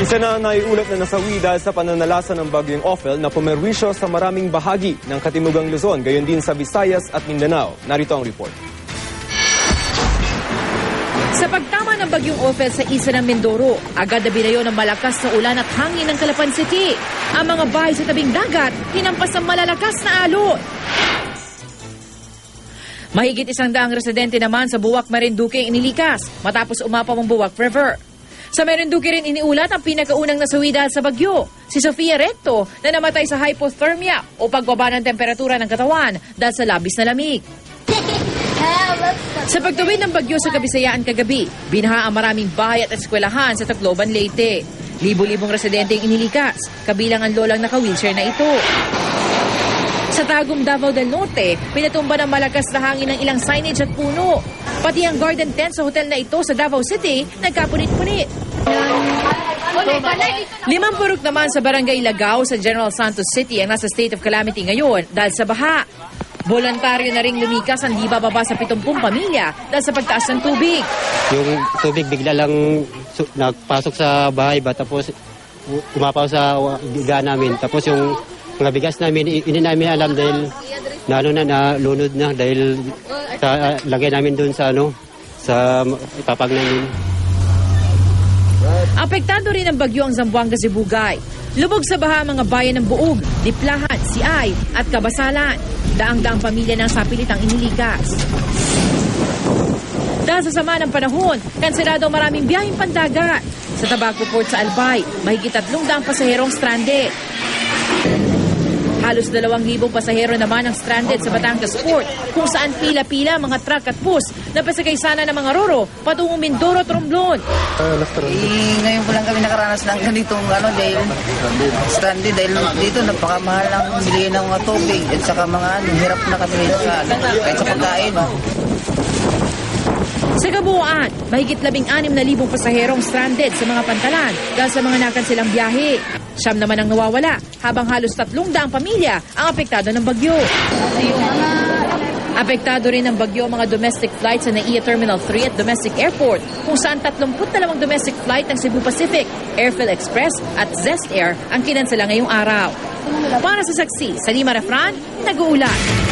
Isa na naiulat na nasawi dahil sa pananalasa ng bagyong Ophel na pumerwisyo sa maraming bahagi ng Katimugang Luzon, gayon din sa Visayas at Mindanao. Narito ang report. Sa pagtama ng bagyong Ophel sa isa ng Mindoro, agad na binayo ng malakas na ulan at hangin ng Calapan City. Ang mga bahay sa tabing dagat, hinampas ng malalakas na alon. Mahigit 100 residente naman sa Buwak, Marinduque inilikas matapos umapaw ang Buwak River. Sa Marinduque rin iniulat ang pinakaunang nasawi dahil sa bagyo, si Sofia Recto na namatay sa hypothermia o pagbaba ng temperatura ng katawan dahil sa labis na lamig. Sa pagtawid ng bagyo sa Kabisayaan kagabi, binaha ang maraming bahay at eskwelahan sa Tacloban, Leyte. Libo-libong residente ang inilikas, kabilang ang lolang naka-wheelchair na ito. Sa Tagum, Davao del Norte, pinatumba ng malakas na hangin ng ilang signage at puno. Pati ang garden tent sa hotel na ito sa Davao City, nagkapunit-punit. 5 purok naman sa Barangay Lagaw sa General Santos City ang nasa state of calamity ngayon dahil sa baha. Voluntaryo na ring lumikas ang di bababa sa 70 pamilya dahil sa pagtaas ng tubig. Yung tubig bigla lang nagpasok sa bahay ba, tapos umapaw sa biga namin. Tapos yung mga bigas namin, hindi namin alam dahil nalunod na dahil lagay namin doon sa sa ipapag namin. Apektado rin ng bagyo ang Zamboanga, Sibugay. Lubog sa baha ang mga bayan ng Buog, Diplahan, Siay at Kabasalan. Daang-daang pamilya ng sapilitang inilikas. Dahil sa sama ng panahon, kanselado ang maraming biyaheng pandagat. Sa Tabaco Port sa Albay, mahigit 300 pasaherong stranded. Halos 2,000 pasahero naman ang stranded sa Batangas Port, kung saan pila-pila mga truck at bus na pasagay sana ng mga roro patungong Mindoro, Romblon. Ngayon po lang kami nakaranas ng ganitong dahil stranded dahil dito napakamahal ang bilihin ng mga tubig at saka mga hirap na kami dito kahit sa pagkain. Sa kabuuan, mahigit 16,000 pasaherong stranded sa mga pantalan dahil sa mga nakansilang biyahe. 9 naman ang nawawala, habang halos 300 pamilya ang apektado ng bagyo. Apektado rin ng bagyo ang mga domestic flights sa NAIA Terminal 3 at Domestic Airport, kung saan 32 domestic flight ng Cebu Pacific, Airfield Express at Zest Air ang kinansela ngayong araw. Para sa saksi, Salima Refran, nag-uulat.